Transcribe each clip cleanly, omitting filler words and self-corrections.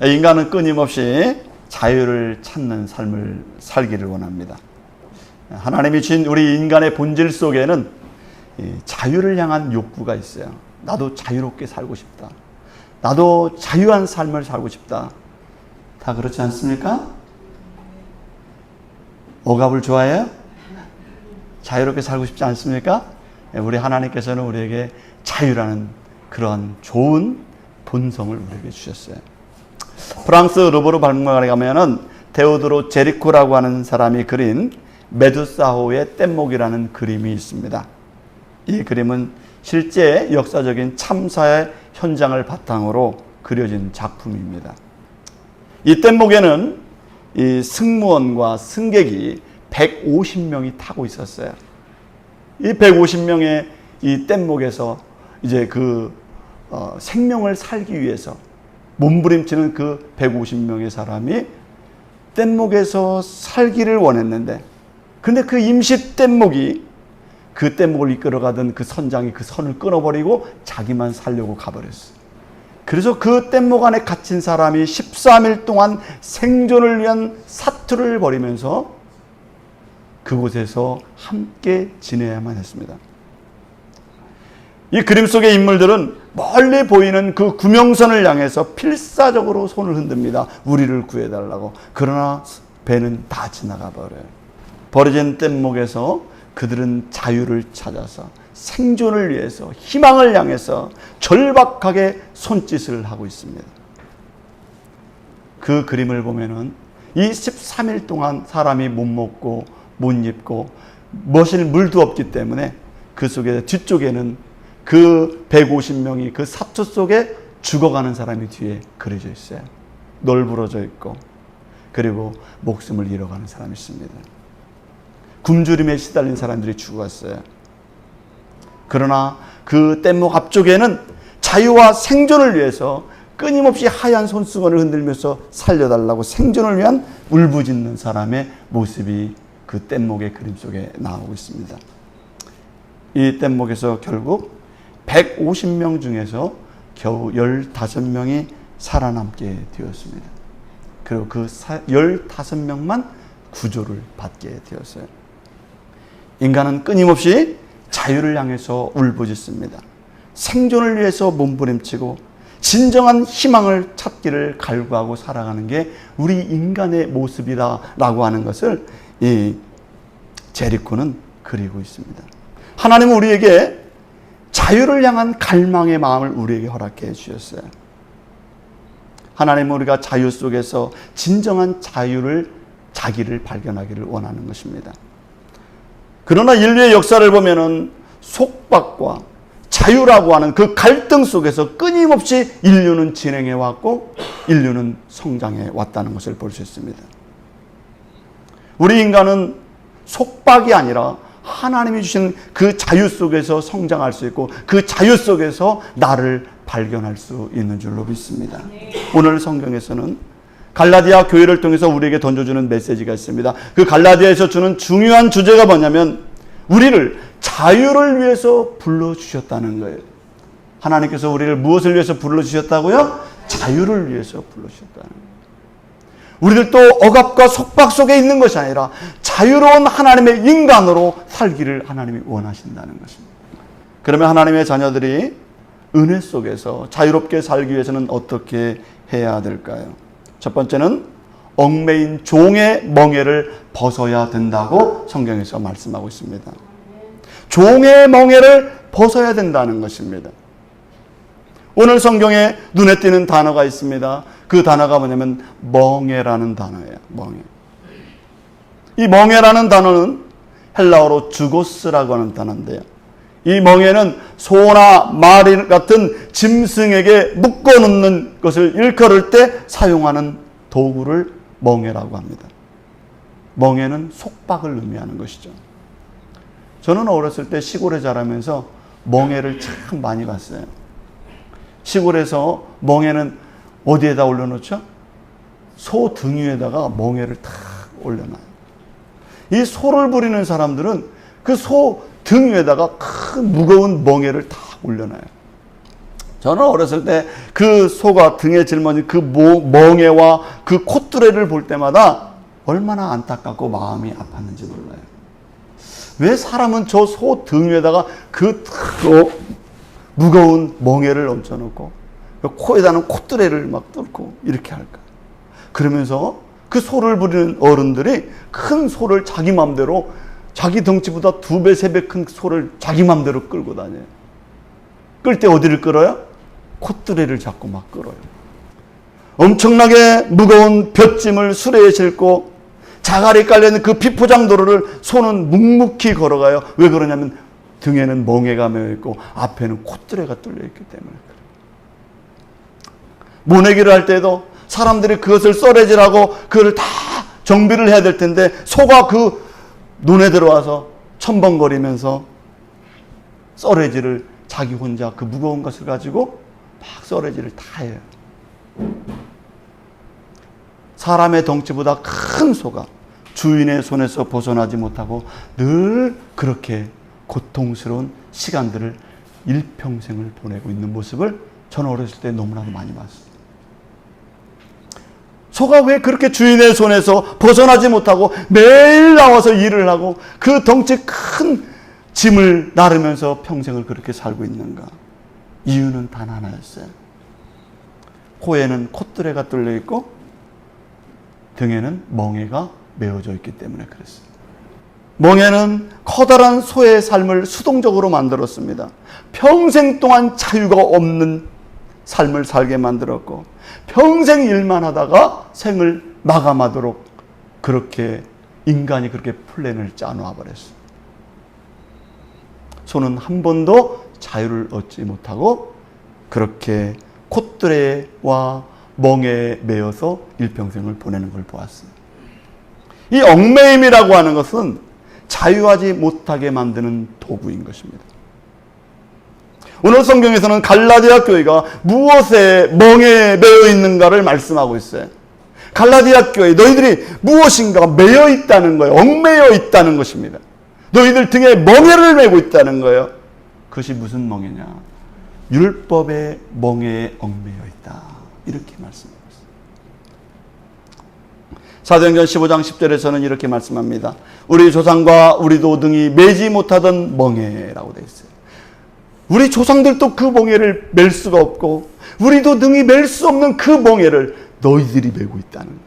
인간은 끊임없이 자유를 찾는 삶을 살기를 원합니다. 하나님이 주신 우리 인간의 본질 속에는 자유를 향한 욕구가 있어요. 나도 자유롭게 살고 싶다. 나도 자유한 삶을 살고 싶다. 다 그렇지 않습니까? 억압을 좋아해요? 자유롭게 살고 싶지 않습니까? 우리 하나님께서는 우리에게 자유라는 그러한 좋은 본성을 우리에게 주셨어요. 프랑스 르브르 박물관에 가면은 데오드로 제리코라고 하는 사람이 그린 메두사호의 뗏목이라는 그림이 있습니다. 이 그림은 실제 역사적인 참사의 현장을 바탕으로 그려진 작품입니다. 이 뗏목에는 이 승무원과 승객이 150명이 타고 있었어요. 이 150명의 이 뗏목에서 이제 생명을 살기 위해서 몸부림치는 그 150명의 사람이 뗏목에서 살기를 원했는데, 근데 그 임시 뗏목이 그 뗏목을 이끌어가던 그 선장이 그 선을 끊어버리고 자기만 살려고 가버렸어요. 그래서 그 뗏목 안에 갇힌 사람이 13일 동안 생존을 위한 사투를 벌이면서 그곳에서 함께 지내야만 했습니다. 이 그림 속의 인물들은 멀리 보이는 그 구명선을 향해서 필사적으로 손을 흔듭니다. 우리를 구해달라고. 그러나 배는 다 지나가 버려요. 버려진 뗏목에서 그들은 자유를 찾아서 생존을 위해서 희망을 향해서 절박하게 손짓을 하고 있습니다. 그 그림을 보면은 이 13일 동안 사람이 못 먹고 못 입고 마실 물도 없기 때문에 그 속에 뒤쪽에는 그 150명이 그 사투 속에 죽어가는 사람이 뒤에 그려져 있어요. 널브러져 있고, 그리고 목숨을 잃어가는 사람이 있습니다. 굶주림에 시달린 사람들이 죽어갔어요. 그러나 그 뗏목 앞쪽에는 자유와 생존을 위해서 끊임없이 하얀 손수건을 흔들면서 살려달라고 생존을 위한 울부짖는 사람의 모습이 그 뗏목의 그림 속에 나오고 있습니다. 이 뗏목에서 결국 150명 중에서 겨우 15명이 살아남게 되었습니다. 그리고 그 15명만 구조를 받게 되었어요. 인간은 끊임없이 자유를 향해서 울부짖습니다. 생존을 위해서 몸부림치고 진정한 희망을 찾기를 갈구하고 살아가는 게 우리 인간의 모습이다라고 하는 것을 이 제리코는 그리고 있습니다. 하나님은 우리에게 자유를 향한 갈망의 마음을 우리에게 허락해 주셨어요. 하나님은 우리가 자유 속에서 진정한 자기를 발견하기를 원하는 것입니다. 그러나 인류의 역사를 보면은 속박과 자유라고 하는 그 갈등 속에서 끊임없이 인류는 진행해 왔고 인류는 성장해 왔다는 것을 볼 수 있습니다. 우리 인간은 속박이 아니라 하나님이 주신 그 자유 속에서 성장할 수 있고 그 자유 속에서 나를 발견할 수 있는 줄로 믿습니다. 오늘 성경에서는 갈라디아 교회를 통해서 우리에게 던져주는 메시지가 있습니다. 그 갈라디아에서 주는 중요한 주제가 뭐냐면 우리를 자유를 위해서 불러주셨다는 거예요. 하나님께서 우리를 무엇을 위해서 불러주셨다고요? 자유를 위해서 불러주셨다는 거예요. 우리들도 억압과 속박 속에 있는 것이 아니라 자유로운 하나님의 인간으로 살기를 하나님이 원하신다는 것입니다. 그러면 하나님의 자녀들이 은혜 속에서 자유롭게 살기 위해서는 어떻게 해야 될까요? 첫 번째는 얽매인 종의 멍에를 벗어야 된다고 성경에서 말씀하고 있습니다. 종의 멍에를 벗어야 된다는 것입니다. 오늘 성경에 눈에 띄는 단어가 있습니다. 그 단어가 뭐냐면 멍에라는 단어예요. 멍에. 이 멍에라는 단어는 헬라어로 주고스라고 하는 단어인데요. 이 멍에는 소나 말 같은 짐승에게 묶어놓는 것을 일컬을 때 사용하는 도구를 멍에라고 합니다. 멍에는 속박을 의미하는 것이죠. 저는 어렸을 때 시골에 자라면서 멍에를 참 많이 봤어요. 시골에서 멍에는 어디에다 올려놓죠? 소 등 위에다가 멍에를 탁 올려놔요. 이 소를 부리는 사람들은 그 소 등 위에다가 큰 무거운 멍에를 탁 올려놔요. 저는 어렸을 때 그 소가 등에 짊어진 그 멍에와 그 콧뚜레를 볼 때마다 얼마나 안타깝고 마음이 아팠는지 몰라요. 왜 사람은 저 소 등 위에다가 그 무거운 멍에를 얹혀놓고 코에다는 콧뚜레를 막 뚫고 이렇게 할까? 그러면서 그 소를 부리는 어른들이 큰 소를 자기 맘대로 자기 덩치보다 2배, 3배 큰 소를 자기 맘대로 끌고 다녀요. 끌 때 어디를 끌어요? 콧뚜레를 잡고 막 끌어요. 엄청나게 무거운 볏짐을 수레에 싣고 자갈이 깔려있는 그 비포장 도로를 소는 묵묵히 걸어가요. 왜 그러냐면 등에는 멍에가 메어있고 앞에는 콧뚜레가 뚫려있기 때문에 그래요. 모내기를 할 때도 사람들이 그것을 썰어지라고 그걸 다 정비를 해야 될 텐데 소가 그 논에 들어와서 첨벙거리면서 썰어지를 자기 혼자 그 무거운 것을 가지고 막 썰어지를 다 해요. 사람의 덩치보다 큰 소가 주인의 손에서 벗어나지 못하고 늘 그렇게 고통스러운 시간들을 일평생을 보내고 있는 모습을 저는 어렸을 때 너무나도 많이 봤어요. 소가 왜 그렇게 주인의 손에서 벗어나지 못하고 매일 나와서 일을 하고 그 덩치 큰 짐을 나르면서 평생을 그렇게 살고 있는가? 이유는 단 하나였어요. 코에는 콧뚜레가 뚫려 있고 등에는 멍에가 메어져 있기 때문에 그랬어요. 멍에는 커다란 소의 삶을 수동적으로 만들었습니다. 평생 동안 자유가 없는 삶을 살게 만들었고 평생 일만 하다가 생을 마감하도록 그렇게 인간이 그렇게 플랜을 짜놓아 버렸어요. 소는 한 번도 자유를 얻지 못하고 그렇게 콧뚜레와 멍에에 매여서 일평생을 보내는 걸 보았어요. 이 얽매임이라고 하는 것은 자유하지 못하게 만드는 도구인 것입니다. 오늘 성경에서는 갈라디아 교회가 무엇에 멍에 매여 있는가를 말씀하고 있어요. 갈라디아 교회, 너희들이 무엇인가 매여 있다는 거예요. 얽매여 있다는 것입니다. 너희들 등에 멍에를 메고 있다는 거예요. 그것이 무슨 멍에냐? 율법의 멍에에 얽매여 있다. 이렇게 말씀하고 있어요. 사도행전 15장 10절에서는 이렇게 말씀합니다. 우리 조상과 우리도 등이 매지 못하던 멍에라고 되어 있어요. 우리 조상들도 그 멍에를 맬 수가 없고 우리도 등이 맬 수 없는 그 멍에를 너희들이 메고 있다는 거예요.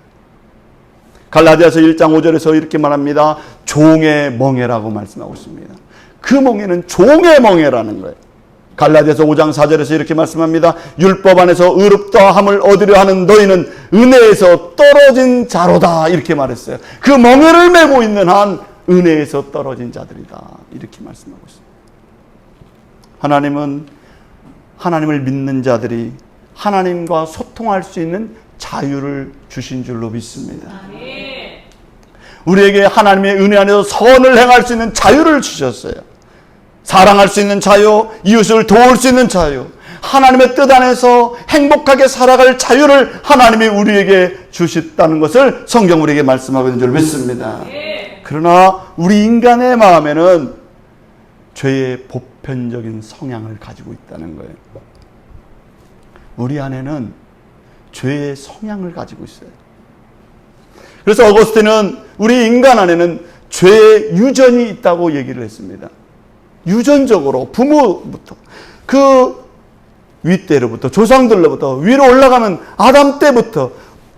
갈라디아서 1장 5절에서 이렇게 말합니다. 종의 멍에라고 말씀하고 있습니다. 그 멍에는 종의 멍에라는 거예요. 갈라디아서 5장 4절에서 이렇게 말씀합니다. 율법 안에서 의롭다 함을 얻으려 하는 너희는 은혜에서 떨어진 자로다. 이렇게 말했어요. 그 멍에를 메고 있는 한 은혜에서 떨어진 자들이다. 이렇게 말씀하고 있습니다. 하나님은 하나님을 믿는 자들이 하나님과 소통할 수 있는 자유를 주신 줄로 믿습니다. 우리에게 하나님의 은혜 안에서 선을 행할 수 있는 자유를 주셨어요. 사랑할 수 있는 자유, 이웃을 도울 수 있는 자유, 하나님의 뜻 안에서 행복하게 살아갈 자유를 하나님이 우리에게 주셨다는 것을 성경 우리에게 말씀하고 있는 줄 믿습니다. 그러나 우리 인간의 마음에는 죄의 보편적인 성향을 가지고 있다는 거예요. 우리 안에는 죄의 성향을 가지고 있어요. 그래서 어거스틴은 우리 인간 안에는 죄의 유전이 있다고 얘기를 했습니다. 유전적으로 부모부터 그 윗대로부터 조상들로부터 위로 올라가면 아담 때부터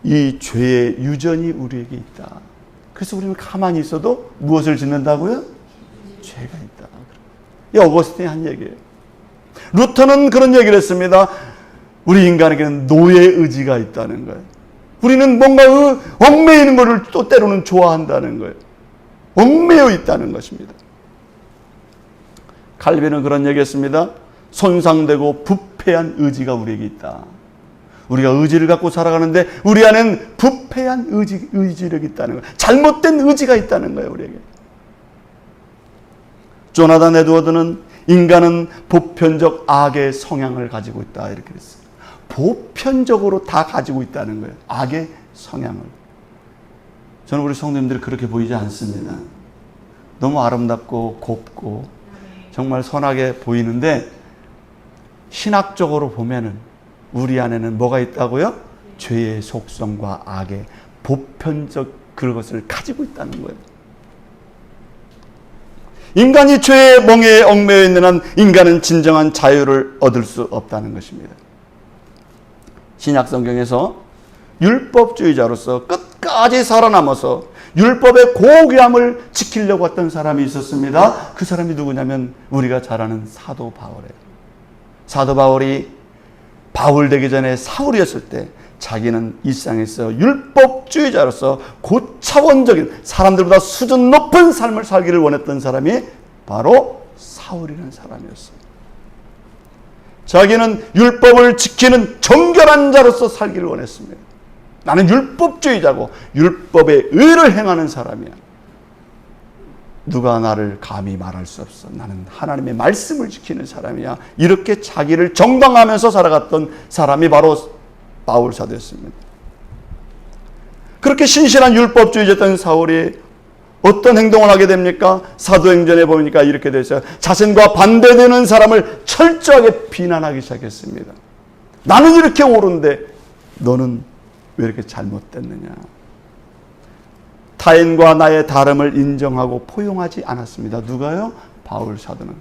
이 죄의 유전이 우리에게 있다. 그래서 우리는 가만히 있어도 무엇을 짓는다고요? 죄가 있다. 이 어거스틴이 한 얘기예요. 루터는 그런 얘기를 했습니다. 우리 인간에게는 노예 의지가 있다는 거예요. 우리는 뭔가 얽매이는 것을 또 때로는 좋아한다는 거예요. 얽매여 있다는 것입니다. 칼빈은 그런 얘기했습니다. 손상되고 부패한 의지가 우리에게 있다. 우리가 의지를 갖고 살아가는데 우리 안에는 부패한 의지력이 있다는 거예요. 잘못된 의지가 있다는 거예요. 우리에게. 조나단 에드워드는 인간은 보편적 악의 성향을 가지고 있다. 이렇게 했어요. 보편적으로 다 가지고 있다는 거예요. 악의 성향을. 저는 우리 성도님들이 그렇게 보이지 않습니다. 너무 아름답고 곱고 정말 선하게 보이는데 신학적으로 보면은 우리 안에는 뭐가 있다고요? 죄의 속성과 악의 보편적 그것을 가지고 있다는 거예요. 인간이 죄의 멍에에 얽매여 있는 한 인간은 진정한 자유를 얻을 수 없다는 것입니다. 신약 성경에서 율법주의자로서 끝까지 살아남아서 율법의 고귀함을 지키려고 했던 사람이 있었습니다. 그 사람이 누구냐면 우리가 잘 아는 사도 바울이에요. 사도 바울이 바울 되기 전에 사울이었을 때 자기는 일상에서 율법주의자로서 고차원적인 사람들보다 수준 높은 삶을 살기를 원했던 사람이 바로 사울이라는 사람이었어요. 자기는 율법을 지키는 정결한 자로서 살기를 원했습니다. 나는 율법주의자고 율법의 의를 행하는 사람이야. 누가 나를 감히 말할 수 없어. 나는 하나님의 말씀을 지키는 사람이야. 이렇게 자기를 정당하면서 살아갔던 사람이 바로 바울 사도였습니다. 그렇게 신실한 율법주의자였던 사울이 어떤 행동을 하게 됩니까? 사도행전에 보니까 이렇게 되어 있어요. 자신과 반대되는 사람을 철저하게 비난하기 시작했습니다. 나는 이렇게 옳은데 너는 왜 이렇게 잘못됐느냐? 타인과 나의 다름을 인정하고 포용하지 않았습니다. 누가요? 바울 사도는.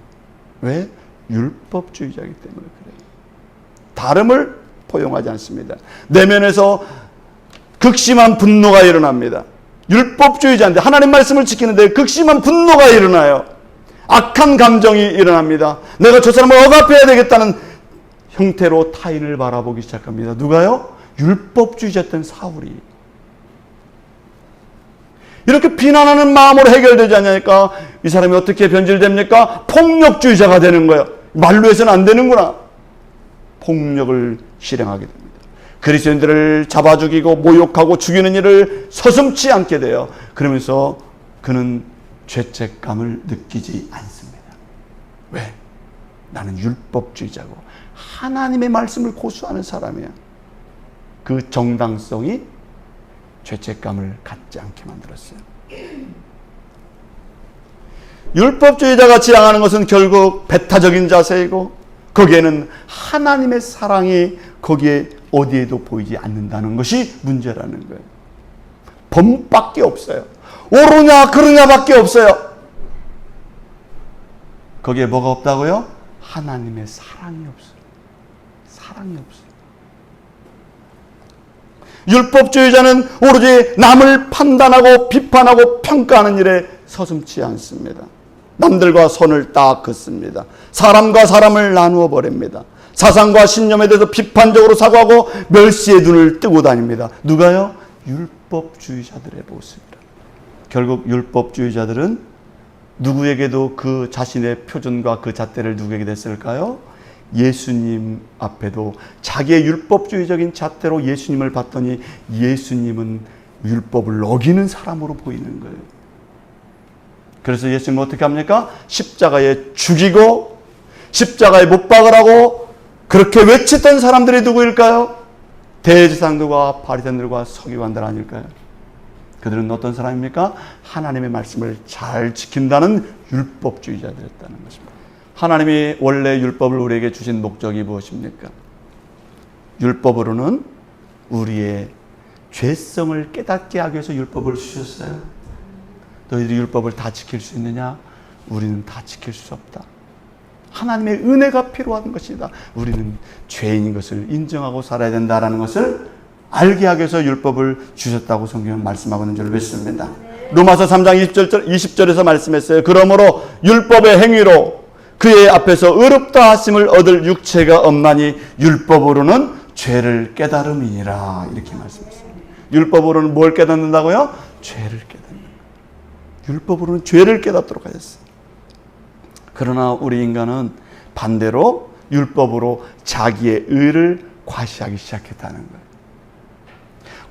왜? 율법주의자이기 때문에 그래요. 다름을 포용하지 않습니다. 내면에서 극심한 분노가 일어납니다. 율법주의자인데 하나님 말씀을 지키는데 극심한 분노가 일어나요. 악한 감정이 일어납니다. 내가 저 사람을 억압해야 되겠다는 형태로 타인을 바라보기 시작합니다. 누가요? 율법주의자였던 사울이. 이렇게 비난하는 마음으로 해결되지 않으니까 이 사람이 어떻게 변질됩니까? 폭력주의자가 되는 거예요. 말로 해서는 안 되는구나. 폭력을 실행하게 됩니다. 그리스도인들을 잡아 죽이고 모욕하고 죽이는 일을 서슴지 않게 돼요. 그러면서 그는 죄책감을 느끼지 않습니다. 왜? 나는 율법주의자고 하나님의 말씀을 고수하는 사람이야. 그 정당성이 죄책감을 갖지 않게 만들었어요. 율법주의자가 지향하는 것은 결국 배타적인 자세이고 거기에는 하나님의 사랑이 거기에 어디에도 보이지 않는다는 것이 문제라는 거예요. 법밖에 없어요. 옳으냐 그르냐밖에 없어요. 거기에 뭐가 없다고요? 하나님의 사랑이 없어요. 사랑이 없어요. 율법주의자는 오로지 남을 판단하고 비판하고 평가하는 일에 서슴지 않습니다. 남들과 선을 딱 긋습니다. 사람과 사람을 나누어 버립니다. 사상과 신념에 대해서 비판적으로 사고하고 멸시의 눈을 뜨고 다닙니다. 누가요? 율법주의자들의 모습이라. 결국 율법주의자들은 누구에게도 그 자신의 표준과 그 잣대를 누구에게 댔을까요? 예수님 앞에도 자기의 율법주의적인 잣대로 예수님을 봤더니 예수님은 율법을 어기는 사람으로 보이는 거예요. 그래서 예수님은 어떻게 합니까? 십자가에 죽이고 십자가에 못 박으라고 그렇게 외쳤던 사람들이 누구일까요? 대제사장들과 바리새인들과 서기관들 아닐까요? 그들은 어떤 사람입니까? 하나님의 말씀을 잘 지킨다는 율법주의자들이었다는 것입니다. 하나님이 원래 율법을 우리에게 주신 목적이 무엇입니까? 율법으로는 우리의 죄성을 깨닫게 하기 위해서 율법을 주셨어요. 너희들이 율법을 다 지킬 수 있느냐? 우리는 다 지킬 수 없다. 하나님의 은혜가 필요한 것이다. 우리는 죄인인 것을 인정하고 살아야 된다는 것을 알게 하기 위해서 율법을 주셨다고 성경은 말씀하고 있는 줄 믿습니다. 로마서 3장 20절에서 말씀했어요. 그러므로 율법의 행위로 그의 앞에서 의롭다 하심을 얻을 육체가 없나니 율법으로는 죄를 깨달음이니라. 이렇게 말씀했어요. 율법으로는 뭘 깨닫는다고요? 죄를 깨닫는 거예요. 율법으로는 죄를 깨닫도록 하셨어요. 그러나 우리 인간은 반대로 율법으로 자기의 의를 과시하기 시작했다는 거예요.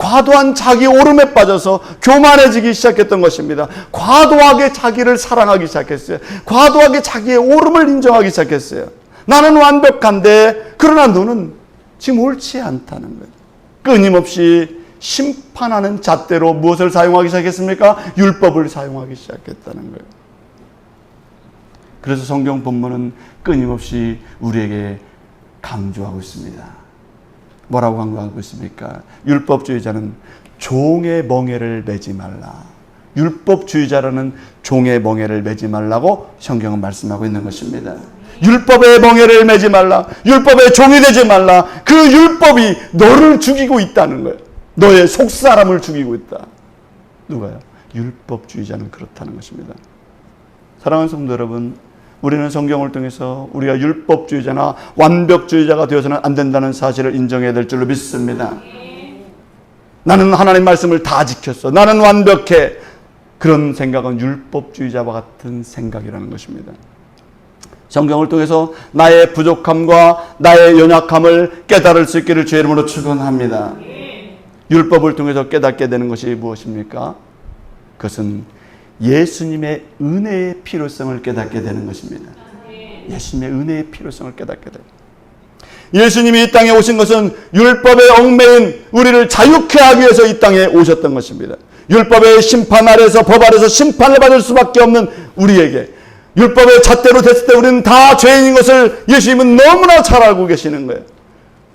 과도한 자기 오름에 빠져서 교만해지기 시작했던 것입니다. 과도하게 자기를 사랑하기 시작했어요. 과도하게 자기의 오름을 인정하기 시작했어요. 나는 완벽한데 그러나 너는 지금 옳지 않다는 거예요. 끊임없이 심판하는 잣대로 무엇을 사용하기 시작했습니까? 율법을 사용하기 시작했다는 거예요. 그래서 성경 본문은 끊임없이 우리에게 강조하고 있습니다. 뭐라고 강조하고 있습니까? 율법주의자는 종의 멍에를 매지 말라. 율법주의자라는 종의 멍에를 매지 말라고 성경은 말씀하고 있는 것입니다. 율법의 멍에를 매지 말라. 율법의 종이 되지 말라. 그 율법이 너를 죽이고 있다는 거예요. 너의 속사람을 죽이고 있다. 누가요? 율법주의자는 그렇다는 것입니다. 사랑하는 성도 여러분, 우리는 성경을 통해서 우리가 율법주의자나 완벽주의자가 되어서는 안 된다는 사실을 인정해야 될 줄로 믿습니다. 나는 하나님 말씀을 다 지켰어. 나는 완벽해. 그런 생각은 율법주의자와 같은 생각이라는 것입니다. 성경을 통해서 나의 부족함과 나의 연약함을 깨달을 수 있기를 주의 이름으로 축원합니다. 율법을 통해서 깨닫게 되는 것이 무엇입니까? 그것은 예수님의 은혜의 필요성을 깨닫게 되는 것입니다. 예수님의 은혜의 필요성을 깨닫게 돼요. 예수님이 이 땅에 오신 것은 율법의 얽매인 우리를 자유케 하기 위해서 이 땅에 오셨던 것입니다. 율법의 심판 아래서 법 아래서 심판을 받을 수밖에 없는 우리에게 율법의 잣대로 됐을 때 우리는 다 죄인인 것을 예수님은 너무나 잘 알고 계시는 거예요.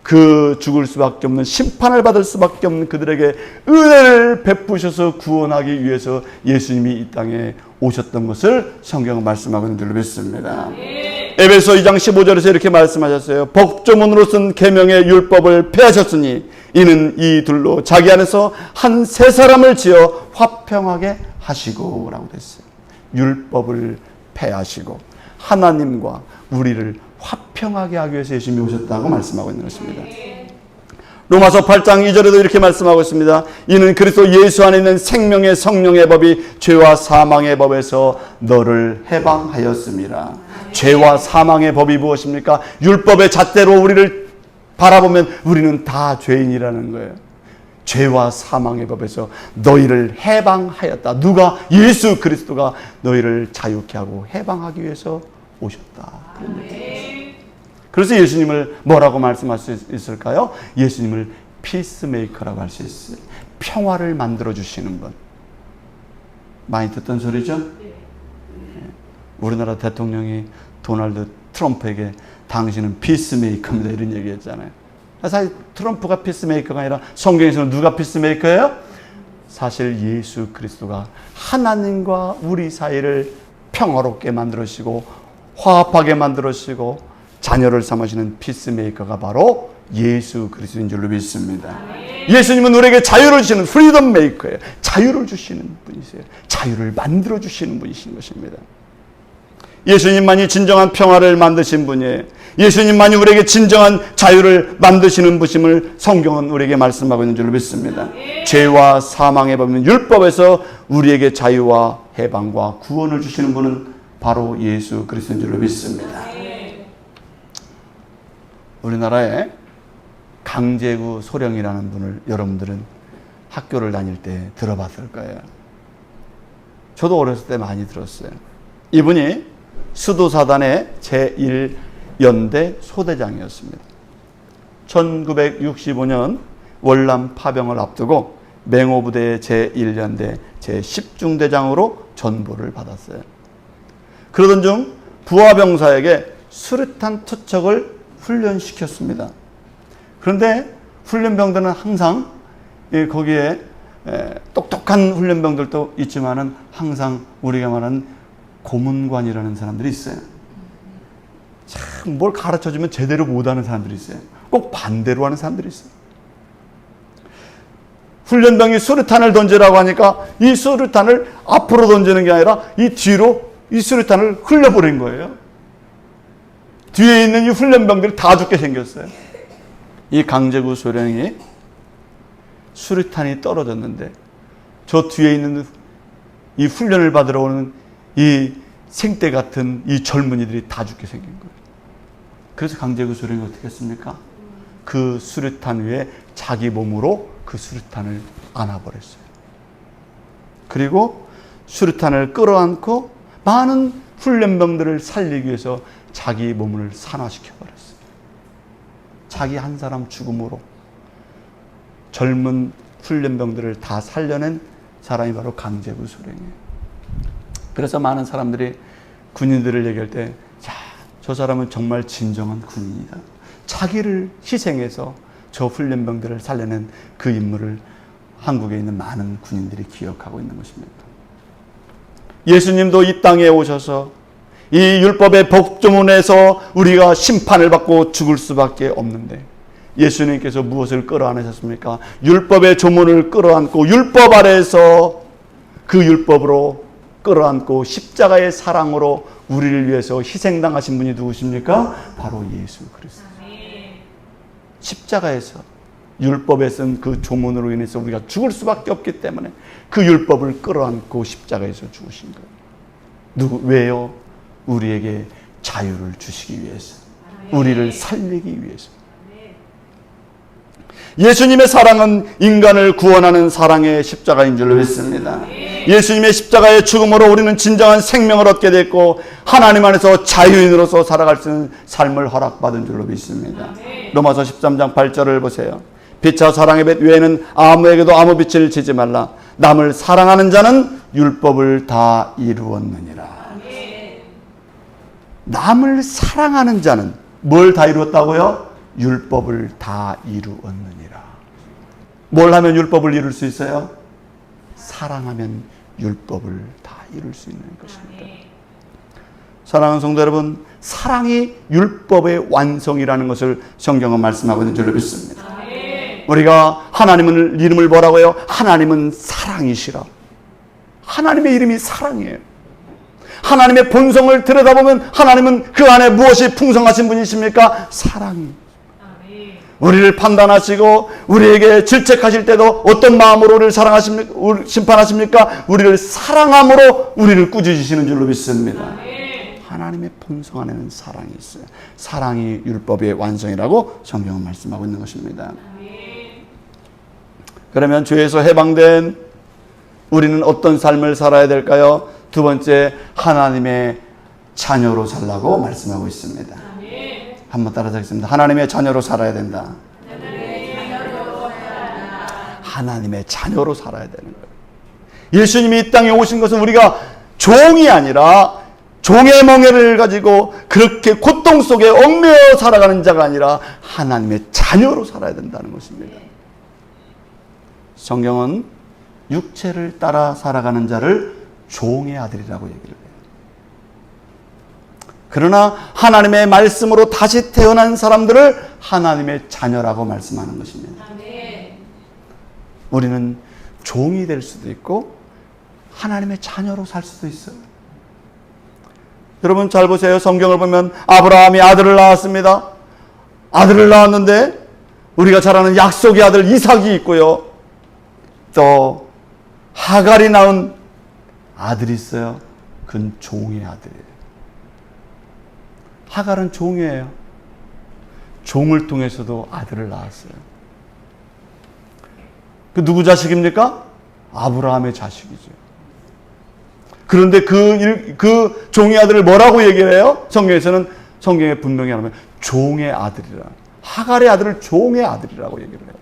그 죽을 수밖에 없는 심판을 받을 수밖에 없는 그들에게 은혜를 베푸셔서 구원하기 위해서 예수님이 이 땅에 오셨던 것을 성경은 말씀하고 있는 줄로 믿습니다. 에베소 2장 15절에서 이렇게 말씀하셨어요. 법조문으로 쓴 계명의 율법을 폐하셨으니 이는 이 둘로 자기 안에서 한 세 사람을 지어 화평하게 하시고 라고 됐어요. 율법을 폐하시고 하나님과 우리를 화평하게 하기 위해서 예수님이 오셨다고 말씀하고 있는 것입니다. 로마서 8장 2절에도 이렇게 말씀하고 있습니다. 이는 그리스도 예수 안에 있는 생명의 성령의 법이 죄와 사망의 법에서 너를 해방하였습니다. 죄와 사망의 법이 무엇입니까? 율법의 잣대로 우리를 바라보면 우리는 다 죄인이라는 거예요. 죄와 사망의 법에서 너희를 해방하였다. 누가? 예수 그리스도가 너희를 자유케 하고 해방하기 위해서 오셨다. 그런 얘기입니다. 그래서 예수님을 뭐라고 말씀할 수 있을까요? 예수님을 피스메이커라고 할 수 있어요. 평화를 만들어주시는 분. 많이 듣던 소리죠? 우리나라 대통령이 도널드 트럼프에게 당신은 피스메이커입니다 이런 얘기했잖아요. 사실 트럼프가 피스메이커가 아니라 성경에서는 누가 피스메이커예요? 사실 예수 그리스도가 하나님과 우리 사이를 평화롭게 만들어주시고 화합하게 만들어주시고 자녀를 삼으시는 피스메이커가 바로 예수 그리스도인 줄로 믿습니다. 예수님은 우리에게 자유를 주시는 프리덤 메이커예요. 자유를 주시는 분이세요. 자유를 만들어 주시는 분이신 것입니다. 예수님만이 진정한 평화를 만드신 분이에요. 예수님만이 우리에게 진정한 자유를 만드시는 분임을 성경은 우리에게 말씀하고 있는 줄로 믿습니다. 죄와 사망의 법인 율법에서 우리에게 자유와 해방과 구원을 주시는 분은 바로 예수 그리스도인 줄로 믿습니다. 우리나라에 강제구 소령이라는 분을 여러분들은 학교를 다닐 때 들어봤을 거예요. 저도 어렸을 때 많이 들었어요. 이분이 수도사단의 제1연대 소대장이었습니다. 1965년 월남 파병을 앞두고 맹호부대의 제1연대 제10중대장으로 전보를 받았어요. 그러던 중 부하병사에게 수류탄 투척을 훈련시켰습니다. 그런데 훈련병들은 항상 거기에 똑똑한 훈련병들도 있지만은 항상 우리가 말하는 고문관이라는 사람들이 있어요. 참 뭘 가르쳐주면 제대로 못하는 사람들이 있어요. 꼭 반대로 하는 사람들이 있어요. 훈련병이 수류탄을 던지라고 하니까 이 수류탄을 앞으로 던지는 게 아니라 이 뒤로 이 수류탄을 흘려버린 거예요. 뒤에 있는 이 훈련병들이 다 죽게 생겼어요. 이 강제구 소령이 수류탄이 떨어졌는데 저 뒤에 있는 이 훈련을 받으러 오는 이 생떼 같은 이 젊은이들이 다 죽게 생긴 거예요. 그래서 강제구 소령이 어떻게 했습니까? 그 수류탄 위에 자기 몸으로 그 수류탄을 안아버렸어요. 그리고 수류탄을 끌어안고 많은 훈련병들을 살리기 위해서 자기 몸을 산화시켜버렸어요. 자기 한 사람 죽음으로 젊은 훈련병들을 다 살려낸 사람이 바로 강제구 소령이에요. 그래서 많은 사람들이 군인들을 얘기할 때, 자, 저 사람은 정말 진정한 군인이다. 자기를 희생해서 저 훈련병들을 살려낸 그 인물을 한국에 있는 많은 군인들이 기억하고 있는 것입니다. 예수님도 이 땅에 오셔서 이 율법의 법조문에서 우리가 심판을 받고 죽을 수밖에 없는데 예수님께서 무엇을 끌어안으셨습니까? 율법의 조문을 끌어안고 율법 아래에서 그 율법으로 끌어안고 십자가의 사랑으로 우리를 위해서 희생당하신 분이 누구십니까? 바로 예수 그리스도. 십자가에서 율법에 쓴 그 조문으로 인해서 우리가 죽을 수밖에 없기 때문에 그 율법을 끌어안고 십자가에서 죽으신 거예요. 왜요? 우리에게 자유를 주시기 위해서, 우리를 살리기 위해서. 예수님의 사랑은 인간을 구원하는 사랑의 십자가인 줄로 믿습니다. 예수님의 십자가의 죽음으로 우리는 진정한 생명을 얻게 됐고 하나님 안에서 자유인으로서 살아갈 수 있는 삶을 허락받은 줄로 믿습니다. 로마서 13장 8절을 보세요. 빛과 사랑의 빛 외에는 아무에게도 아무 빛을 지지 말라. 남을 사랑하는 자는 율법을 다 이루었느니라. 남을 사랑하는 자는 뭘 다 이루었다고요? 율법을 다 이루었느니라. 뭘 하면 율법을 이룰 수 있어요? 사랑하면 율법을 다 이룰 수 있는 것입니다. 사랑하는 성도 여러분, 사랑이 율법의 완성이라는 것을 성경은 말씀하고 있는 줄로 믿습니다. 우리가 하나님을 이름을 뭐라고 해요? 하나님은 사랑이시라. 하나님의 이름이 사랑이에요. 하나님의 본성을 들여다보면 하나님은 그 안에 무엇이 풍성하신 분이십니까? 사랑이. 우리를 판단하시고 우리에게 질책하실 때도 어떤 마음으로 우리를 사랑하십니까? 심판하십니까? 우리를 사랑함으로 우리를 꾸짖으시는 줄로 믿습니다. 하나님의 본성 안에는 사랑이 있어요. 사랑이 율법의 완성이라고 성경은 말씀하고 있는 것입니다. 그러면 죄에서 해방된 우리는 어떤 삶을 살아야 될까요? 두 번째, 하나님의 자녀로 살라고 말씀하고 있습니다. 한번 따라하겠습니다. 하나님의 자녀로 살아야 된다. 하나님의 자녀로 살아야 되는 거예요. 예수님이 이 땅에 오신 것은 우리가 종이 아니라 종의 멍에를 가지고 그렇게 고통 속에 얽매여 살아가는 자가 아니라 하나님의 자녀로 살아야 된다는 것입니다. 성경은 육체를 따라 살아가는 자를 종의 아들이라고 얘기를 해요. 그러나 하나님의 말씀으로 다시 태어난 사람들을 하나님의 자녀라고 말씀하는 것입니다. 우리는 종이 될 수도 있고 하나님의 자녀로 살 수도 있어요. 여러분 잘 보세요. 성경을 보면 아브라함이 아들을 낳았습니다. 아들을 낳았는데 우리가 잘 아는 약속의 아들 이삭이 있고요. 또 하갈이 낳은 아들이 있어요. 그건 종의 아들이에요. 하갈은 종이에요. 종을 통해서도 아들을 낳았어요. 그 누구 자식입니까? 아브라함의 자식이죠. 그런데 그 종의 아들을 뭐라고 얘기를 해요? 성경에 분명히 하면 종의 아들이라. 하갈의 아들을 종의 아들이라고 얘기를 해요.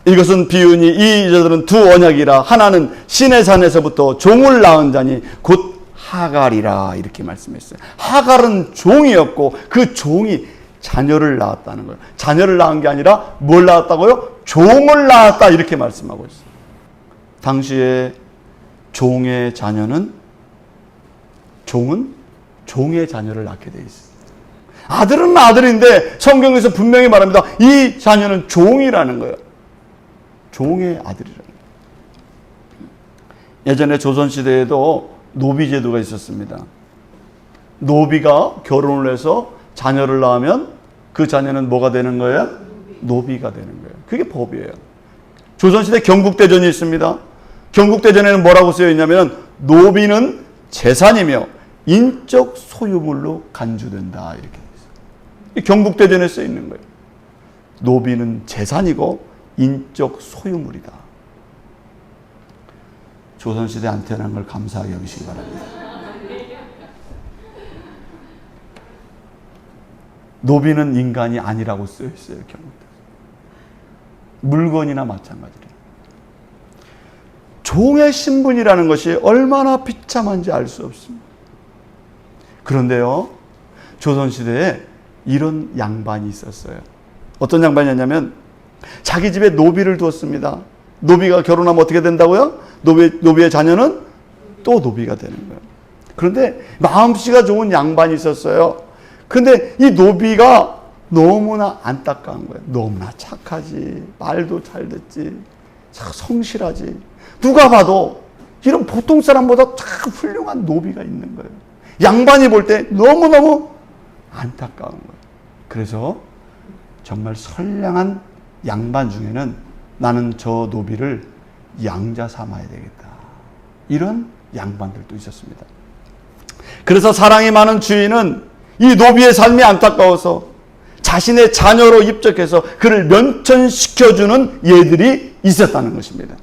이것은 비유니 이 여자들은 두 언약이라 하나는 신의 산에서부터 종을 낳은 자니 곧 하갈이라 이렇게 말씀했어요. 하갈은 종이었고 그 종이 자녀를 낳았다는 거예요. 자녀를 낳은 게 아니라 뭘 낳았다고요? 종을 낳았다 이렇게 말씀하고 있어요. 당시에 종의 자녀는 종은 종의 자녀를 낳게 돼 있어요. 아들은 아들인데 성경에서 분명히 말합니다. 이 자녀는 종이라는 거예요. 종의 아들이라는 거예요. 예전에 조선시대에도 노비제도가 있었습니다. 노비가 결혼을 해서 자녀를 낳으면 그 자녀는 뭐가 되는 거예요? 노비가 되는 거예요. 그게 법이에요. 조선시대 경국대전이 있습니다. 경국대전에는 뭐라고 쓰여 있냐면 노비는 재산이며 인적 소유물로 간주된다 이렇게 돼 있어요. 경국대전에 쓰여 있는 거예요. 노비는 재산이고 인적 소유물이다. 조선시대 안 태어난 걸 감사하게 여기시기 바랍니다. 노비는 인간이 아니라고 쓰여 있어요. 경국대전. 물건이나 마찬가지로. 종의 신분이라는 것이 얼마나 비참한지 알 수 없습니다. 그런데요, 조선시대에 이런 양반이 있었어요. 어떤 양반이었냐면 자기 집에 노비를 두었습니다. 노비가 결혼하면 어떻게 된다고요? 노비의 자녀는 또 노비가 되는 거예요. 그런데 마음씨가 좋은 양반이 있었어요. 근데 이 노비가 너무나 안타까운 거예요. 너무나 착하지, 말도 잘 듣지, 참 성실하지. 누가 봐도 이런 보통 사람보다 참 훌륭한 노비가 있는 거예요. 양반이 볼 때 너무너무 안타까운 거예요. 그래서 정말 선량한 양반 중에는 나는 저 노비를 양자 삼아야 되겠다. 이런 양반들도 있었습니다. 그래서 사랑이 많은 주인은 이 노비의 삶이 안타까워서 자신의 자녀로 입적해서 그를 면천시켜주는 예들이 있었다는 것입니다.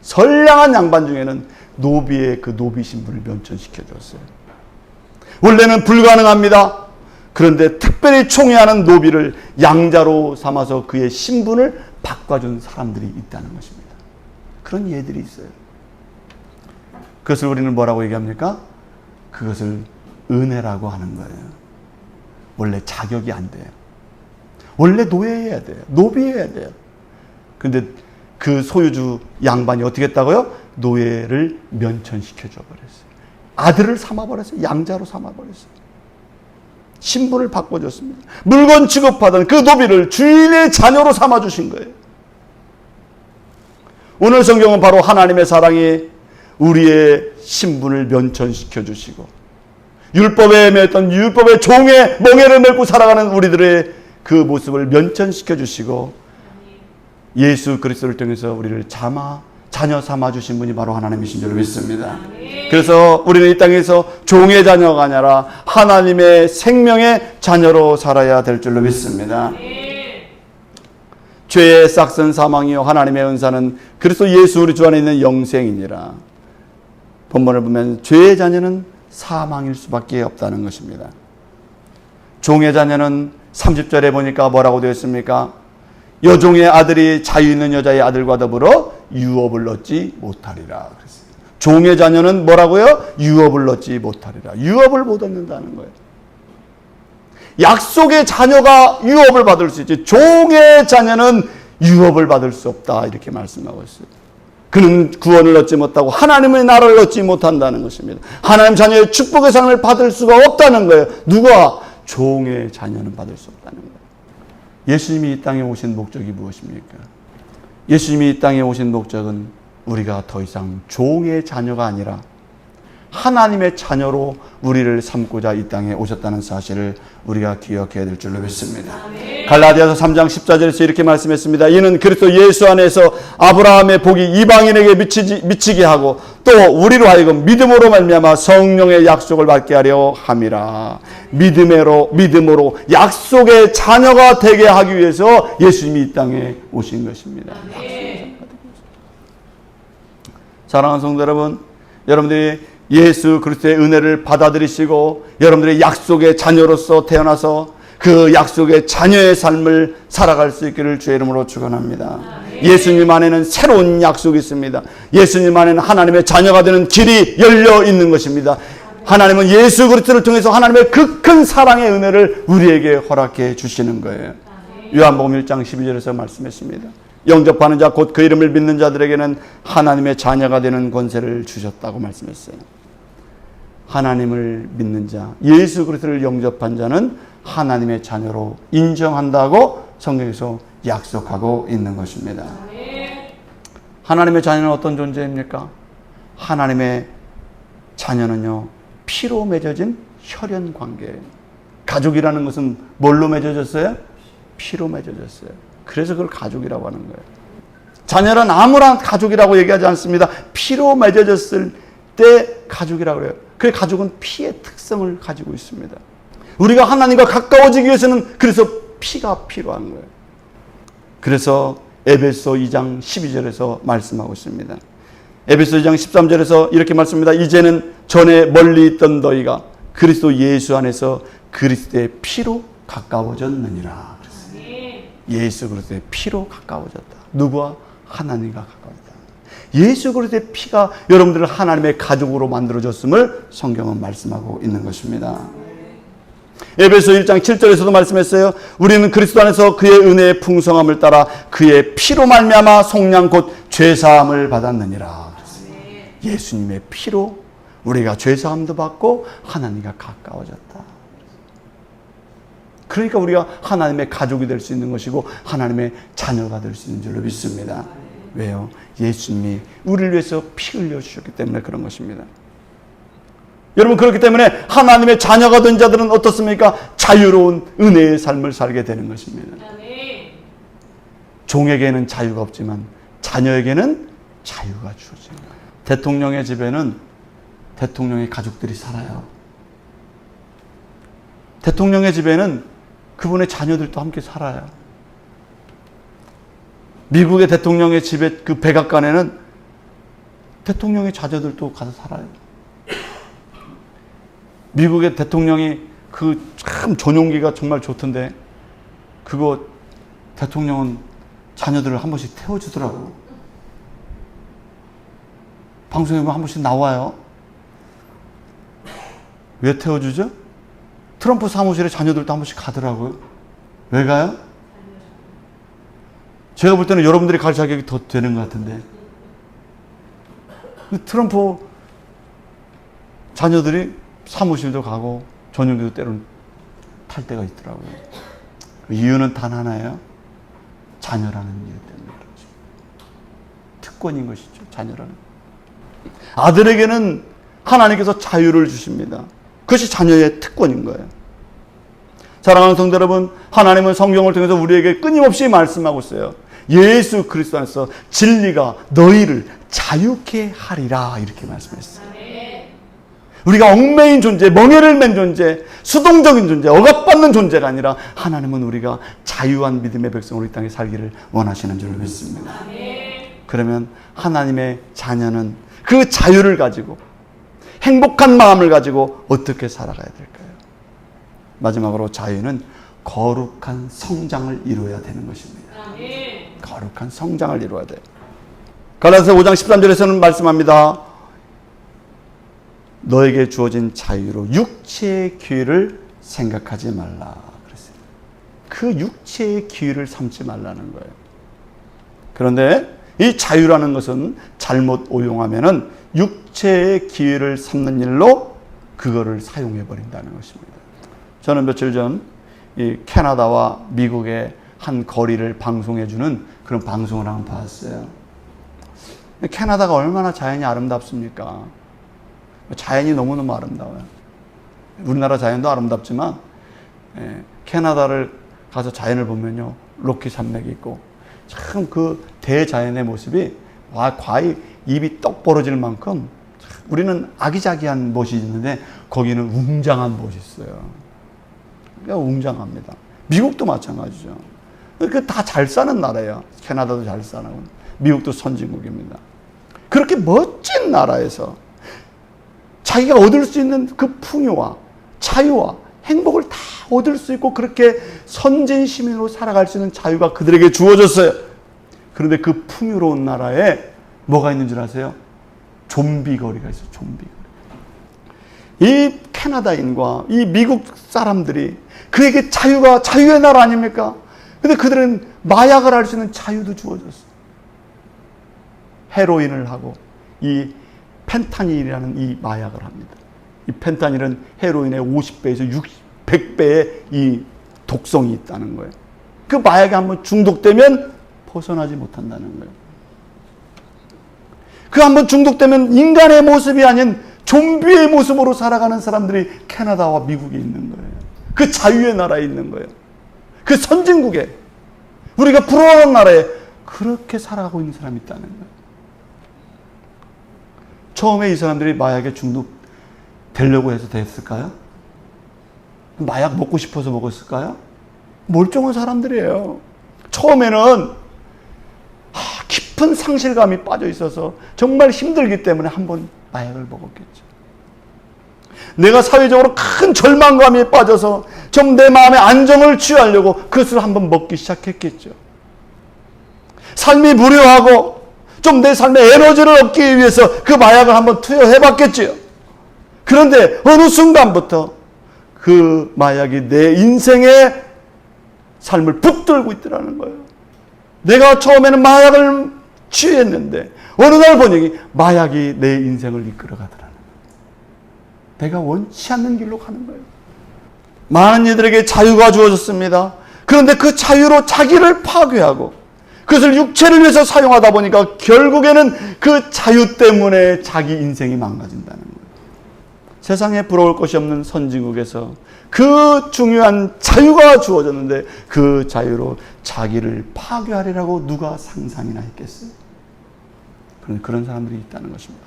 선량한 양반 중에는 노비의 그 노비 신분을 면천시켜줬어요. 원래는 불가능합니다. 그런데 특별히 총애하는 노비를 양자로 삼아서 그의 신분을 바꿔준 사람들이 있다는 것입니다. 그런 예들이 있어요. 그것을 우리는 뭐라고 얘기합니까? 그것을 은혜라고 하는 거예요. 원래 자격이 안 돼요. 원래 노예해야 돼요. 노비해야 돼요. 근데 그 소유주 양반이 어떻게 했다고요? 노예를 면천시켜줘 버렸어요. 아들을 삼아버렸어요. 양자로 삼아버렸어요. 신분을 바꿔줬습니다. 물건 취급하던 그 노비를 주인의 자녀로 삼아주신 거예요. 오늘 성경은 바로 하나님의 사랑이 우리의 신분을 면천시켜 주시고 율법에 매였던 율법의 종의 멍에를 메고 살아가는 우리들의 그 모습을 면천시켜 주시고 예수 그리스도를 통해서 우리를 자녀 삼아 주신 분이 바로 하나님이신 줄 믿습니다. 그래서 우리는 이 땅에서 종의 자녀가 아니라 하나님의 생명의 자녀로 살아야 될 줄로 믿습니다. 죄의 싹은 사망이요 하나님의 은사는 그리스도 예수 우리 주 안에 있는 영생이니라. 본문을 보면 죄의 자녀는 사망일 수밖에 없다는 것입니다. 종의 자녀는 30절에 보니까 뭐라고 되어 있습니까? 여종의 아들이 자유 있는 여자의 아들과 더불어 유업을 얻지 못하리라. 종의 자녀는 뭐라고요? 유업을 얻지 못하리라. 유업을 못 얻는다는 거예요. 약속의 자녀가 유업을 받을 수 있지 종의 자녀는 유업을 받을 수 없다. 이렇게 말씀하고 있어요. 그는 구원을 얻지 못하고 하나님의 나라를 얻지 못한다는 것입니다. 하나님 자녀의 축복의 상을 받을 수가 없다는 거예요. 누가? 종의 자녀는 받을 수 없다는 거예요. 예수님이 이 땅에 오신 목적이 무엇입니까? 예수님이 이 땅에 오신 목적은 우리가 더 이상 종의 자녀가 아니라 하나님의 자녀로 우리를 삼고자 이 땅에 오셨다는 사실을 우리가 기억해야 될 줄로 믿습니다. 갈라디아서 3장 14절에서 이렇게 말씀했습니다. 이는 그리스도 예수 안에서 아브라함의 복이 이방인에게 미치게 하고 또 우리로 하여금 믿음으로 말미암아 성령의 약속을 받게 하려 함이라. 믿음으로 약속의 자녀가 되게 하기 위해서 예수님이 이 땅에 오신 것입니다. 사랑하는 성도 여러분, 여러분들이 예수 그리스도의 은혜를 받아들이시고 여러분들의 약속의 자녀로서 태어나서 그 약속의 자녀의 삶을 살아갈 수 있기를 주의 이름으로 축원합니다. 예수님 안에는 새로운 약속이 있습니다. 예수님 안에는 하나님의 자녀가 되는 길이 열려 있는 것입니다. 하나님은 예수 그리스도를 통해서 하나님의 그 큰 사랑의 은혜를 우리에게 허락해 주시는 거예요. 요한복음 1장 12절에서 말씀했습니다. 영접하는 자 곧 그 이름을 믿는 자들에게는 하나님의 자녀가 되는 권세를 주셨다고 말씀했어요. 하나님을 믿는 자, 예수 그리스도를 영접한 자는 하나님의 자녀로 인정한다고 성경에서 약속하고 있는 것입니다. 하나님의 자녀는 어떤 존재입니까? 하나님의 자녀는요, 피로 맺어진 혈연 관계예요. 가족이라는 것은 뭘로 맺어졌어요? 피로 맺어졌어요. 그래서 그걸 가족이라고 하는 거예요. 자녀는 아무런 가족이라고 얘기하지 않습니다. 피로 맺어졌을 때 가족이라고 그래요. 그 가족은 피의 특성을 가지고 있습니다. 우리가 하나님과 가까워지기 위해서는 그래서 피가 필요한 거예요. 그래서 에베소 2장 12절에서 말씀하고 있습니다. 에베소 2장 13절에서 이렇게 말씀합니다. 이제는 전에 멀리 있던 너희가 그리스도 예수 안에서 그리스도의 피로 가까워졌느니라. 예수 그리스도의 피로 가까워졌다. 누구와? 하나님과 가까워졌다. 예수 그리스도의 피가 여러분들을 하나님의 가족으로 만들어줬음을 성경은 말씀하고 있는 것입니다. 에베소 1장 7절에서도 말씀했어요. 우리는 그리스도 안에서 그의 은혜의 풍성함을 따라 그의 피로 말미암아 속량 곧 죄사함을 받았느니라. 예수님의 피로 우리가 죄사함도 받고 하나님과 가까워졌다. 그러니까 우리가 하나님의 가족이 될 수 있는 것이고 하나님의 자녀가 될 수 있는 줄로 믿습니다. 왜요? 예수님이 우리를 위해서 피 흘려 주셨기 때문에 그런 것입니다. 여러분, 그렇기 때문에 하나님의 자녀가 된 자들은 어떻습니까? 자유로운 은혜의 삶을 살게 되는 것입니다. 종에게는 자유가 없지만 자녀에게는 자유가 주어집니다. 대통령의 집에는 대통령의 가족들이 살아요. 대통령의 집에는 그분의 자녀들도 함께 살아요. 미국의 대통령의 집에 그 백악관에는 대통령의 자녀들도 가서 살아요. 미국의 대통령이 그 참 전용기가 정말 좋던데 그거 대통령은 자녀들을 한 번씩 태워주더라고. 방송에 한 번씩 나와요. 왜 태워주죠? 트럼프 사무실에 자녀들도 한 번씩 가더라고요. 왜 가요? 제가 볼 때는 여러분들이 갈 자격이 더 되는 것 같은데. 트럼프 자녀들이 사무실도 가고 전용기도 때로는 탈 때가 있더라고요. 이유는 단 하나예요. 자녀라는 이유 때문에 그렇죠. 특권인 것이죠. 자녀라는. 아들에게는 하나님께서 자유를 주십니다. 그것이 자녀의 특권인 거예요. 사랑하는 성도 여러분, 하나님은 성경을 통해서 우리에게 끊임없이 말씀하고 있어요. 예수 그리스도 안에서 진리가 너희를 자유케 하리라 이렇게 말씀했어요. 우리가 얽매인 존재, 멍에를 맨 존재, 수동적인 존재, 억압받는 존재가 아니라 하나님은 우리가 자유한 믿음의 백성으로 이 땅에 살기를 원하시는 줄 믿습니다. 그러면 하나님의 자녀는 그 자유를 가지고 행복한 마음을 가지고 어떻게 살아가야 될까요? 마지막으로 자유는 거룩한 성장을 이루어야 되는 것입니다. 거룩한 성장을 이루어야 돼요. 갈라디아서 5장 13절에서는 말씀합니다. 너에게 주어진 자유로 육체의 기회를 생각하지 말라 그랬어요. 그 육체의 기회를 삼지 말라는 거예요. 그런데 이 자유라는 것은 잘못 오용하면은 육체의 기회를 삼는 일로 그거를 사용해 버린다는 것입니다. 저는 며칠 전 이 캐나다와 미국의 한 거리를 방송해 주는 그런 방송을 한번 봤어요. 캐나다가 얼마나 자연이 아름답습니까? 자연이 너무너무 아름다워요. 우리나라 자연도 아름답지만 캐나다를 가서 자연을 보면요, 로키 산맥이 있고 참 그 대자연의 모습이 과히 입이 떡 벌어질 만큼 우리는 아기자기한 멋이 있는데 거기는 웅장한 멋이 있어요. 그러니까 웅장합니다. 미국도 마찬가지죠. 그 다 잘 사는 나라예요. 캐나다도 잘 사는, 미국도 선진국입니다. 그렇게 멋진 나라에서 자기가 얻을 수 있는 그 풍요와 자유와 행복을 다 얻을 수 있고 그렇게 선진 시민으로 살아갈 수 있는 자유가 그들에게 주어졌어요. 그런데 그 풍요로운 나라에 뭐가 있는 줄 아세요? 좀비 거리가 있어요. 좀비 거리. 이 캐나다인과 이 미국 사람들이 그에게 자유가 자유의 나라 아닙니까? 근데 그들은 마약을 할 수 있는 자유도 주어졌어요. 헤로인을 하고 이 펜타닐이라는 이 마약을 합니다. 이 펜타닐은 헤로인의 50배에서 100배의 이 독성이 있다는 거예요. 그 마약에 한번 중독되면 벗어나지 못한다는 거예요. 그 한번 중독되면 인간의 모습이 아닌 좀비의 모습으로 살아가는 사람들이 캐나다와 미국에 있는 거예요. 그 자유의 나라에 있는 거예요. 그 선진국에, 우리가 부러워하는 나라에 그렇게 살아가고 있는 사람이 있다는 거예요. 처음에 이 사람들이 마약에 중독되려고 해서 됐을까요? 마약 먹고 싶어서 먹었을까요? 멀쩡한 사람들이에요. 처음에는 깊은 상실감이 빠져 있어서 정말 힘들기 때문에 한번 마약을 먹었겠죠. 내가 사회적으로 큰 절망감에 빠져서 좀 내 마음의 안정을 취하려고 그것을 한번 먹기 시작했겠죠. 삶이 무료하고 좀 내 삶의 에너지를 얻기 위해서 그 마약을 한번 투여해봤겠지요. 그런데 어느 순간부터 그 마약이 내 인생의 삶을 붙들고 있더라는 거예요. 내가 처음에는 마약을 취했는데 어느 날 보니 마약이 내 인생을 이끌어가더라는 거예요. 내가 원치 않는 길로 가는 거예요. 많은 이들에게 자유가 주어졌습니다. 그런데 그 자유로 자기를 파괴하고 그것을 육체를 위해서 사용하다 보니까 결국에는 그 자유 때문에 자기 인생이 망가진다는 거예요. 세상에 부러울 것이 없는 선진국에서 그 중요한 자유가 주어졌는데 그 자유로 자기를 파괴하리라고 누가 상상이나 했겠어요? 그런데 그런 사람들이 있다는 것입니다.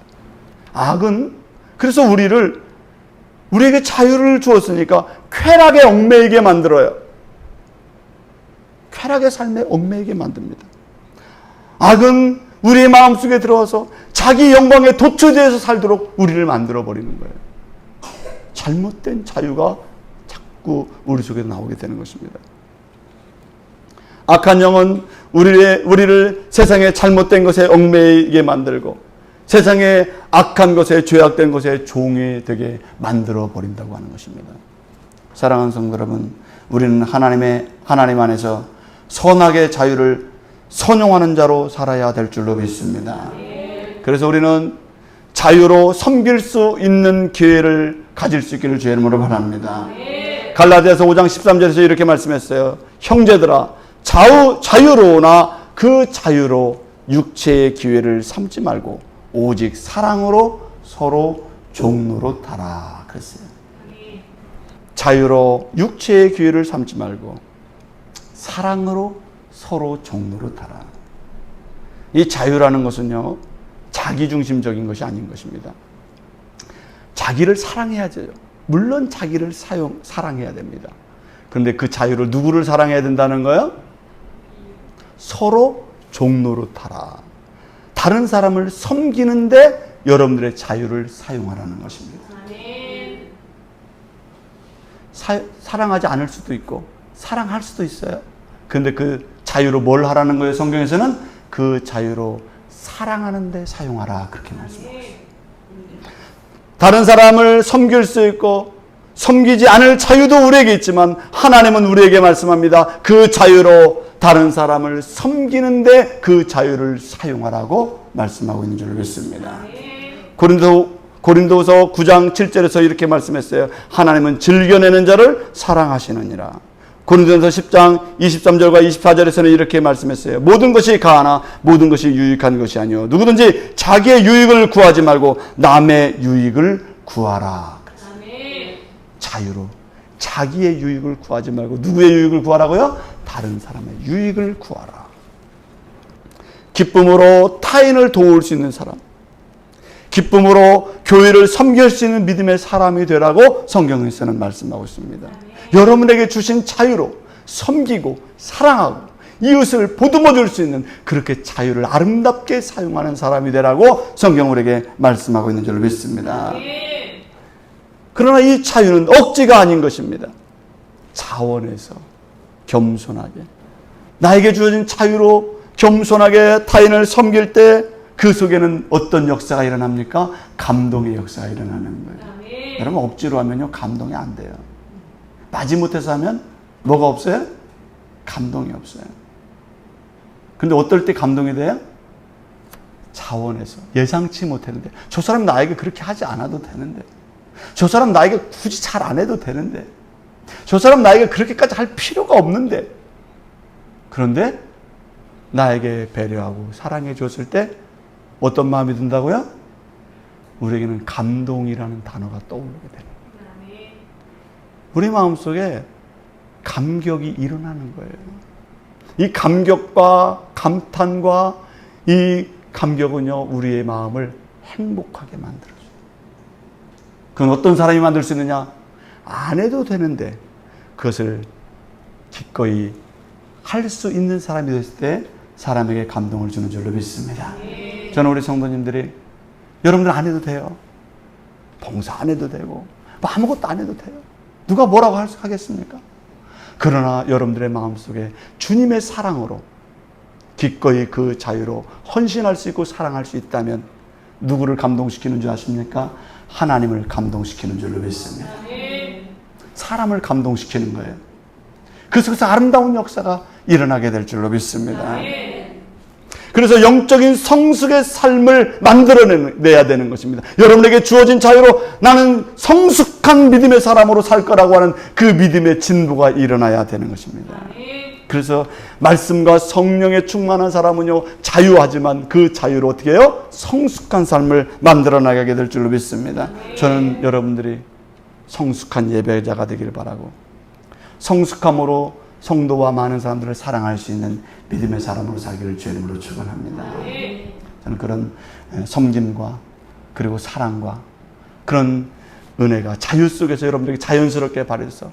악은 그래서 우리에게 자유를 주었으니까 쾌락에 얽매이게 만들어요. 쾌락의 삶에 얽매이게 만듭니다. 악은 우리의 마음속에 들어와서 자기 영광에 도취되어서 살도록 우리를 만들어버리는 거예요. 잘못된 자유가 자꾸 우리 속에 나오게 되는 것입니다. 악한 영은 우리를 세상의 잘못된 것에 얽매이게 만들고 세상의 악한 것에 죄악된 것에 종이 되게 만들어버린다고 하는 것입니다. 사랑하는 성도 여러분, 우리는 하나님 안에서 선악의 자유를 선용하는 자로 살아야 될 줄로 믿습니다. 그래서 우리는 자유로 섬길 수 있는 기회를 가질 수 있기를 주의 이름으로 바랍니다. 갈라디아서 5장 13절에서 이렇게 말씀했어요. 형제들아, 자유로우나 그 자유로 육체의 기회를 삼지 말고 오직 사랑으로 서로 종로로 타라 그랬어요. 자유로 육체의 기회를 삼지 말고 사랑으로 서로 종로로 타라. 이 자유라는 것은요, 자기중심적인 것이 아닌 것입니다. 자기를 사랑해야죠. 물론 자기를 사랑해야 됩니다. 그런데 그 자유를 누구를 사랑해야 된다는 거예요? 서로 종로로 타라. 다른 사람을 섬기는데 여러분들의 자유를 사용하라는 것입니다. 사랑하지 않을 수도 있고 사랑할 수도 있어요. 그런데 그 자유로 뭘 하라는 거예요? 성경에서는 그 자유로 사랑하는 데 사용하라 그렇게 말씀하고 있어요. 다른 사람을 섬길 수 있고 섬기지 않을 자유도 우리에게 있지만 하나님은 우리에게 말씀합니다. 그 자유로 다른 사람을 섬기는데 그 자유를 사용하라고 말씀하고 있는 줄 믿습니다. 고린도서 9장 7절에서 이렇게 말씀했어요. 하나님은 즐겨내는 자를 사랑하시느니라. 고린도서 10장 23절과 24절에서는 이렇게 말씀했어요. 모든 것이 가하나 모든 것이 유익한 것이 아니요 누구든지 자기의 유익을 구하지 말고 남의 유익을 구하라. 자유로 자기의 유익을 구하지 말고 누구의 유익을 구하라고요? 다른 사람의 유익을 구하라. 기쁨으로 타인을 도울 수 있는 사람, 기쁨으로 교회를 섬길 수 있는 믿음의 사람이 되라고 성경에서는 말씀하고 있습니다. 여러분에게 주신 자유로 섬기고 사랑하고 이웃을 보듬어 줄 수 있는 그렇게 자유를 아름답게 사용하는 사람이 되라고 성경은 우리에게 말씀하고 있는 줄 믿습니다. 그러나 이 자유는 억지가 아닌 것입니다. 자원에서 겸손하게 나에게 주어진 자유로 겸손하게 타인을 섬길 때 그 속에는 어떤 역사가 일어납니까? 감동의 역사가 일어나는 거예요. 여러분 억지로 하면요 감동이 안 돼요. 마지못해서 하면 뭐가 없어요? 감동이 없어요. 근데 어떨 때 감동이 돼요? 자원에서 예상치 못했는데 저 사람 나에게 그렇게 하지 않아도 되는데 저 사람 나에게 굳이 잘 안 해도 되는데 저 사람 나에게 그렇게까지 할 필요가 없는데 그런데 나에게 배려하고 사랑해 줬을 때 어떤 마음이 든다고요? 우리에게는 감동이라는 단어가 떠오르게 되는 거예요. 우리 마음속에 감격이 일어나는 거예요. 이 감격과 감탄과 이 감격은요 우리의 마음을 행복하게 만들어줘요. 그건 어떤 사람이 만들 수 있느냐? 안 해도 되는데 그것을 기꺼이 할 수 있는 사람이 됐을 때 사람에게 감동을 주는 줄로 믿습니다. 저는 우리 성도님들이 여러분들 안 해도 돼요. 봉사 안 해도 되고 뭐 아무것도 안 해도 돼요. 누가 뭐라고 하겠습니까? 그러나 여러분들의 마음속에 주님의 사랑으로 기꺼이 그 자유로 헌신할 수 있고 사랑할 수 있다면 누구를 감동시키는 줄 아십니까? 하나님을 감동시키는 줄로 믿습니다. 사람을 감동시키는 거예요. 그 속에서 아름다운 역사가 일어나게 될 줄로 믿습니다. 그래서 영적인 성숙의 삶을 만들어내야 되는 것입니다. 여러분에게 주어진 자유로 나는 성숙한 믿음의 사람으로 살 거라고 하는 그 믿음의 진보가 일어나야 되는 것입니다. 그래서 말씀과 성령에 충만한 사람은요, 자유하지만 그 자유로 어떻게 해요? 성숙한 삶을 만들어 나가게 될 줄로 믿습니다. 저는 여러분들이 성숙한 예배자가 되기를 바라고, 성숙함으로 성도와 많은 사람들을 사랑할 수 있는 믿음의 사람으로 살기를 주의 이름으로 축원합니다. 저는 그런 섬김과 그리고 사랑과 그런 은혜가 자유 속에서 여러분들에게 자연스럽게 발휘해서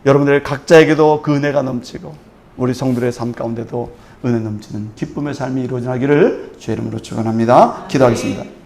여러분들 각자에게도 그 은혜가 넘치고 우리 성도들의 삶 가운데도 은혜 넘치는 기쁨의 삶이 이루어지기를 주의 이름으로 축원합니다. 기도하겠습니다.